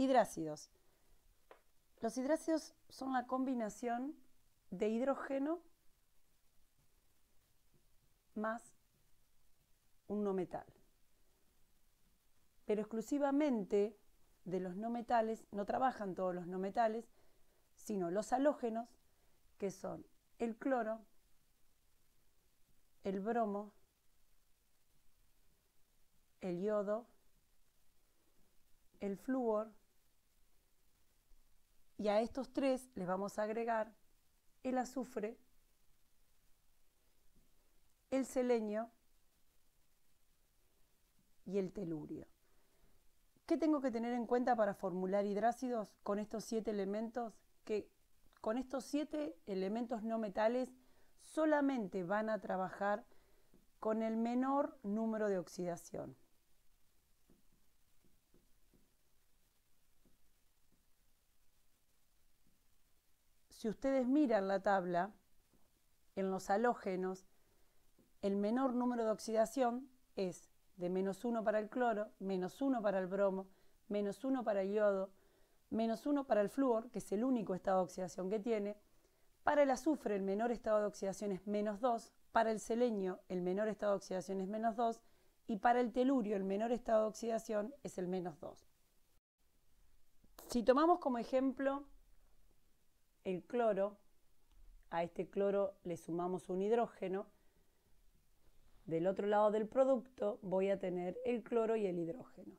Hidrácidos. Los hidrácidos son la combinación de hidrógeno más un no metal. Pero exclusivamente de los no metales, no trabajan todos los no metales, sino los halógenos, que son el cloro, el bromo, el yodo, el flúor, y a estos tres les vamos a agregar el azufre, el selenio y el telurio. ¿Qué tengo que tener en cuenta para formular hidrácidos con estos 7 elementos? Que con estos 7 elementos no metales solamente van a trabajar con el menor número de oxidación. Si ustedes miran la tabla, en los halógenos, el menor número de oxidación es de -1 para el cloro, -1 para el bromo, -1 para el yodo, -1 para el flúor, que es el único estado de oxidación que tiene. Para el azufre, el menor estado de oxidación es -2, para el selenio, el menor estado de oxidación es -2, y para el telurio, el menor estado de oxidación es el -2. Si tomamos como ejemplo el cloro, a este cloro le sumamos un hidrógeno, del otro lado del producto voy a tener el cloro y el hidrógeno.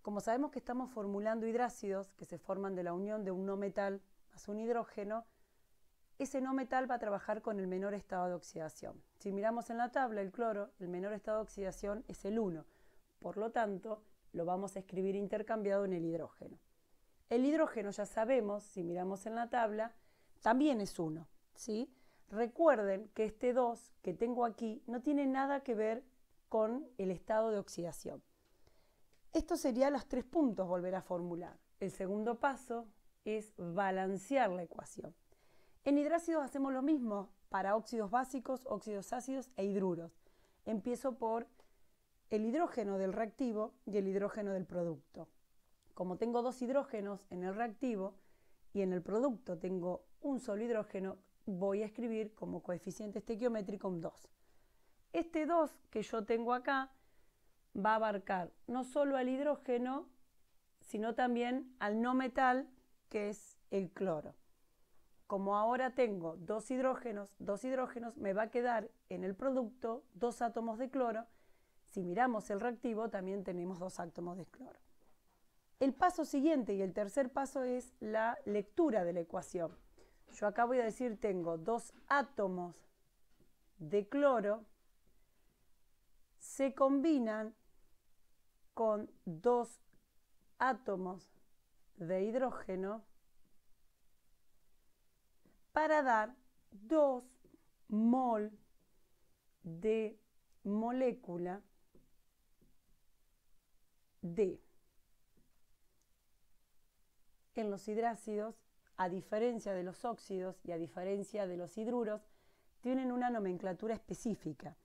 Como sabemos que estamos formulando hidrácidos que se forman de la unión de un no metal más un hidrógeno, ese no metal va a trabajar con el menor estado de oxidación. Si miramos en la tabla el cloro, el menor estado de oxidación es el 1, por lo tanto lo vamos a escribir intercambiado en el hidrógeno. El hidrógeno ya sabemos, si miramos en la tabla, también es 1, ¿sí? Recuerden que este 2 que tengo aquí no tiene nada que ver con el estado de oxidación. Esto sería los 3 puntos volver a formular. El segundo paso es balancear la ecuación. En hidrácidos hacemos lo mismo para óxidos básicos, óxidos ácidos e hidruros. Empiezo por el hidrógeno del reactivo y el hidrógeno del producto. Como tengo 2 hidrógenos en el reactivo y en el producto tengo un solo hidrógeno, voy a escribir como coeficiente estequiométrico un 2. Este 2 que yo tengo acá va a abarcar no solo al hidrógeno, sino también al no metal, que es el cloro. Como ahora tengo 2 hidrógenos, me va a quedar en el producto 2 átomos de cloro. Si miramos el reactivo, también tenemos 2 átomos de cloro. El paso siguiente y el tercer paso es la lectura de la ecuación. Yo acá voy a decir, tengo 2 átomos de cloro, se combinan con 2 átomos de hidrógeno para dar 2 mol de molécula de. En los hidrácidos, a diferencia de los óxidos y a diferencia de los hidruros, tienen una nomenclatura específica.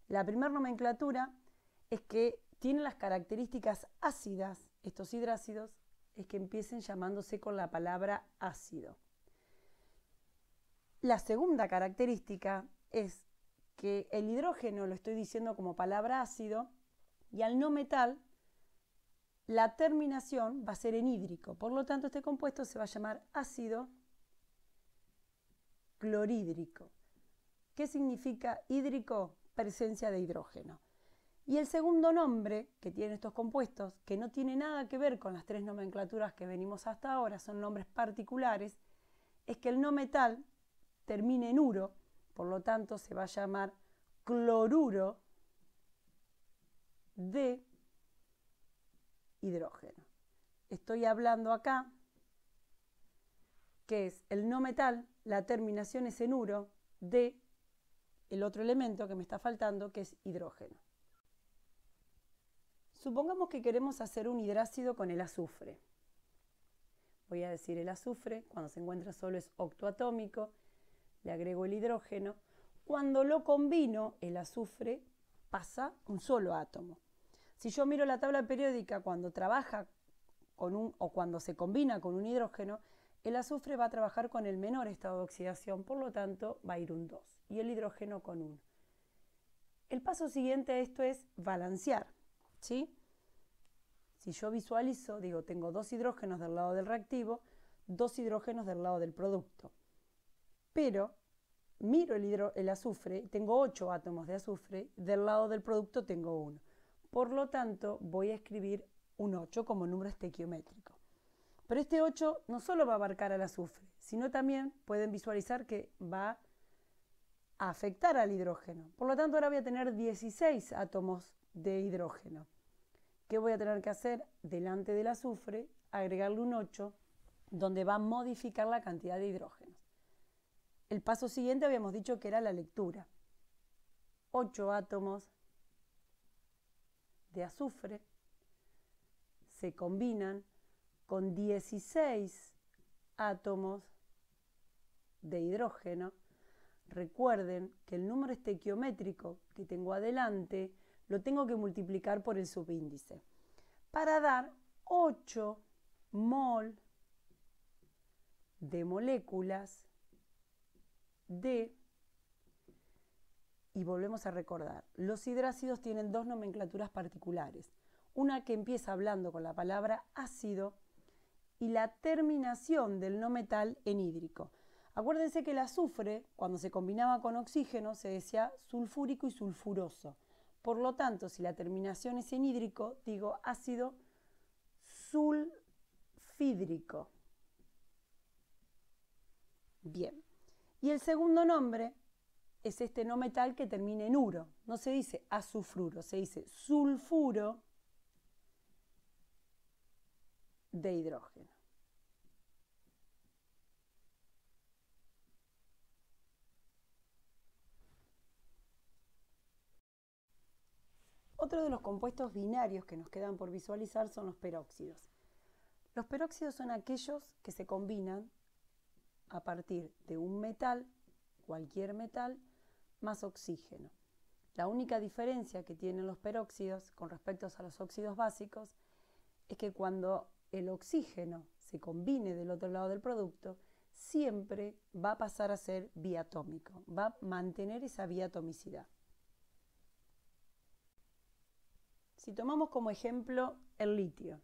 La primera nomenclatura es que tienen las características ácidas, estos hidrácidos, es que empiecen llamándose con la palabra ácido. La segunda característica es que el hidrógeno lo estoy diciendo como palabra ácido y al no metal la terminación va a ser en hídrico. Por lo tanto, este compuesto se va a llamar ácido clorhídrico. ¿Qué significa hídrico? Presencia de hidrógeno. Y el segundo nombre que tienen estos compuestos, que no tiene nada que ver con las 3 nomenclaturas que venimos hasta ahora, son nombres particulares, es que el no metal termina en uro, por lo tanto se va a llamar cloruro de hidrógeno. Estoy hablando acá que es el no metal, la terminación es en uro, de el otro elemento que me está faltando, que es hidrógeno. Supongamos que queremos hacer un hidrácido con el azufre. Voy a decir el azufre, cuando se encuentra solo es octoatómico, le agrego el hidrógeno. Cuando lo combino, el azufre pasa un solo átomo. Si yo miro la tabla periódica, cuando trabaja o cuando se combina con un hidrógeno, el azufre va a trabajar con el menor estado de oxidación, por lo tanto va a ir un 2 y el hidrógeno con 1. El paso siguiente a esto es balancear, ¿sí? Si yo visualizo, digo, tengo 2 hidrógenos del lado del reactivo, 2 hidrógenos del lado del producto. Pero miro el azufre, tengo 8 átomos de azufre, del lado del producto tengo 1. Por lo tanto, voy a escribir un 8 como número estequiométrico. Pero este 8 no solo va a abarcar al azufre, sino también pueden visualizar que va a afectar al hidrógeno. Por lo tanto, ahora voy a tener 16 átomos de hidrógeno. ¿Qué voy a tener que hacer? Delante del azufre, agregarle un 8, donde va a modificar la cantidad de hidrógenos. El paso siguiente habíamos dicho que era la lectura. 8 átomos de azufre se combinan con 16 átomos de hidrógeno. Recuerden que el número estequiométrico que tengo adelante lo tengo que multiplicar por el subíndice para dar 8 mol de moléculas de, y volvemos a recordar, los hidrácidos tienen 2 nomenclaturas particulares, una que empieza hablando con la palabra ácido y la terminación del no metal en hídrico. Acuérdense que el azufre, cuando se combinaba con oxígeno, se decía sulfúrico y sulfuroso. Por lo tanto, si la terminación es en hídrico, digo ácido sulfídrico. Bien. Y el segundo nombre es este no metal que termina en uro. No se dice azufruro, se dice sulfuro de hidrógeno. Otro de los compuestos binarios que nos quedan por visualizar son los peróxidos. Los peróxidos son aquellos que se combinan a partir de un metal, cualquier metal, más oxígeno. La única diferencia que tienen los peróxidos con respecto a los óxidos básicos es que cuando el oxígeno se combine del otro lado del producto, siempre va a pasar a ser biatómico, va a mantener esa biatomicidad. Si tomamos como ejemplo el litio,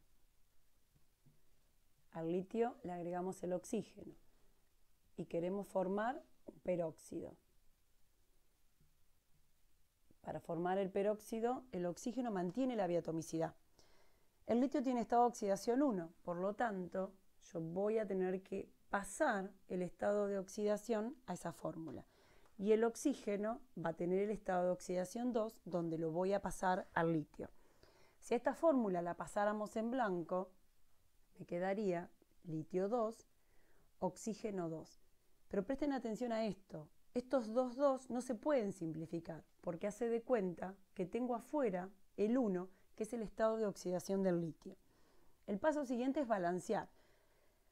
al litio le agregamos el oxígeno y queremos formar un peróxido. Para formar el peróxido, el oxígeno mantiene la biatomicidad. El litio tiene estado de oxidación 1, por lo tanto, yo voy a tener que pasar el estado de oxidación a esa fórmula. Y el oxígeno va a tener el estado de oxidación 2, donde lo voy a pasar al litio. Si esta fórmula la pasáramos en blanco, me quedaría litio 2, oxígeno 2. Pero presten atención a esto. Estos 2 no se pueden simplificar, porque hace de cuenta que tengo afuera el 1, que es el estado de oxidación del litio. El paso siguiente es balancear.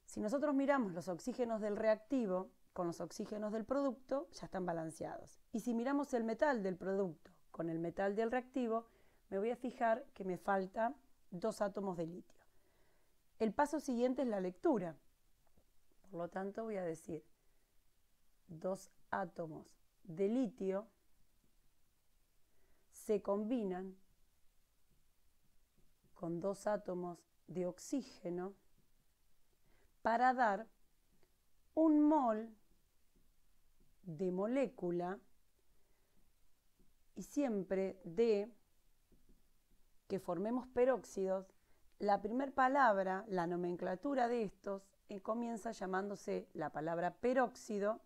Si nosotros miramos los oxígenos del reactivo con los oxígenos del producto, ya están balanceados. Y si miramos el metal del producto con el metal del reactivo, me voy a fijar que me faltan 2 átomos de litio. El paso siguiente es la lectura. Por lo tanto, voy a decir 2 átomos de litio se combinan con 2 átomos de oxígeno para dar 1 mol de molécula, y siempre de que formemos peróxidos, la primera palabra, la nomenclatura de estos, comienza llamándose la palabra peróxido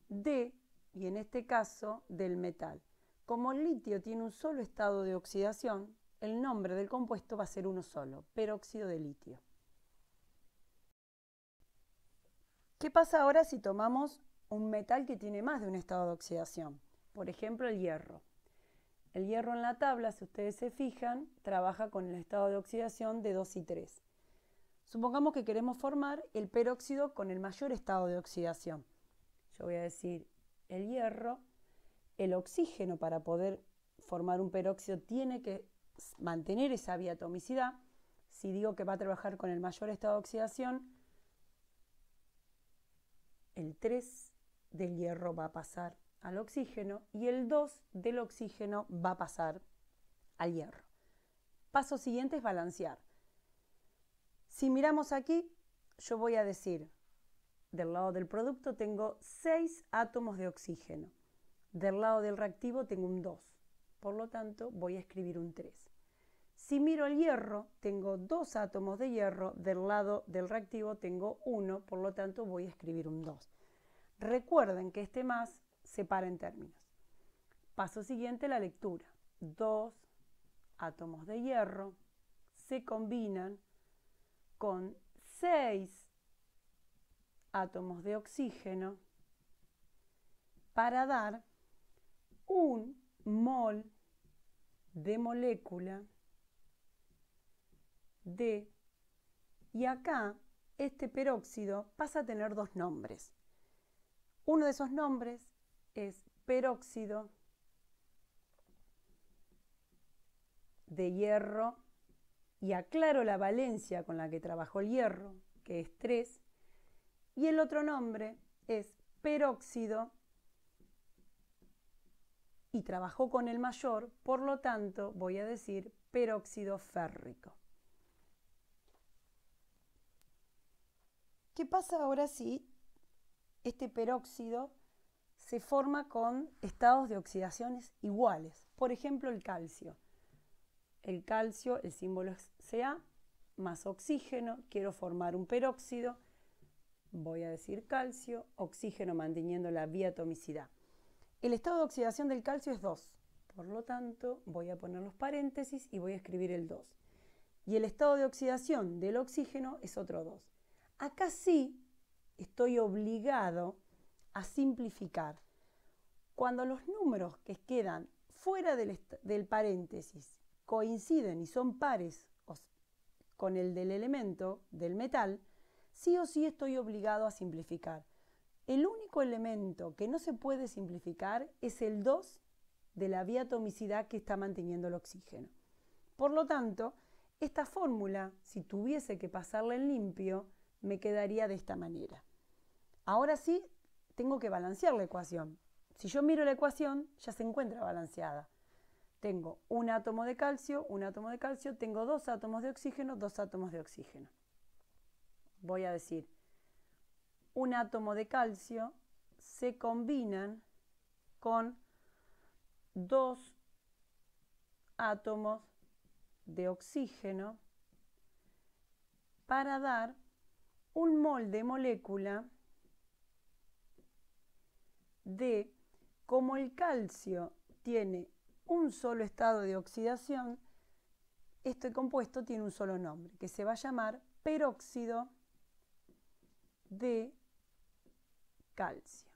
de, y en este caso, del metal. Como el litio tiene un solo estado de oxidación, el nombre del compuesto va a ser uno solo, peróxido de litio. ¿Qué pasa ahora si tomamos un metal que tiene más de un estado de oxidación? Por ejemplo, el hierro. El hierro en la tabla, si ustedes se fijan, trabaja con el estado de oxidación de 2 y 3. Supongamos que queremos formar el peróxido con el mayor estado de oxidación. Yo voy a decir el hierro, el oxígeno para poder formar un peróxido tiene que mantener esa biatomicidad. si digo que va a trabajar con el mayor estado de oxidación, el 3 del hierro va a pasar al oxígeno y el 2 del oxígeno va a pasar al hierro. Paso siguiente es balancear. Si miramos aquí, yo voy a decir, del lado del producto tengo 6 átomos de oxígeno. Del lado del reactivo tengo un 2. Por lo tanto, voy a escribir un 3. Si miro el hierro, tengo 2 átomos de hierro. Del lado del reactivo tengo 1. Por lo tanto, voy a escribir un 2. Recuerden que este más separa en términos. Paso siguiente, la lectura. 2 átomos de hierro se combinan con 6 átomos de oxígeno para dar un mol de molécula de, y acá este peróxido pasa a tener dos nombres. Uno de esos nombres es peróxido de hierro, y aclaro la valencia con la que trabajó el hierro, que es 3, y el otro nombre es peróxido y trabajó con el mayor, por lo tanto voy a decir peróxido férrico. ¿Qué pasa ahora si este peróxido se forma con estados de oxidaciones iguales? Por ejemplo, el calcio. El calcio, el símbolo es Ca, más oxígeno, quiero formar un peróxido, voy a decir calcio, oxígeno manteniendo la biatomicidad. El estado de oxidación del calcio es 2, por lo tanto voy a poner los paréntesis y voy a escribir el 2. Y el estado de oxidación del oxígeno es otro 2. Acá sí estoy obligado a simplificar. Cuando los números que quedan fuera del paréntesis coinciden y son pares con el del elemento, del metal, sí o sí estoy obligado a simplificar. El único elemento que no se puede simplificar es el 2 de la biatomicidad que está manteniendo el oxígeno. Por lo tanto, esta fórmula, si tuviese que pasarla en limpio, me quedaría de esta manera. Ahora sí, tengo que balancear la ecuación. Si yo miro la ecuación, ya se encuentra balanceada. Tengo un átomo de calcio, tengo 2 átomos de oxígeno, 2 átomos de oxígeno. Voy a decir, un átomo de calcio se combinan con 2 átomos de oxígeno para dar un mol de molécula de, como el calcio tiene un solo estado de oxidación, este compuesto tiene un solo nombre, que se va a llamar peróxido de calcio.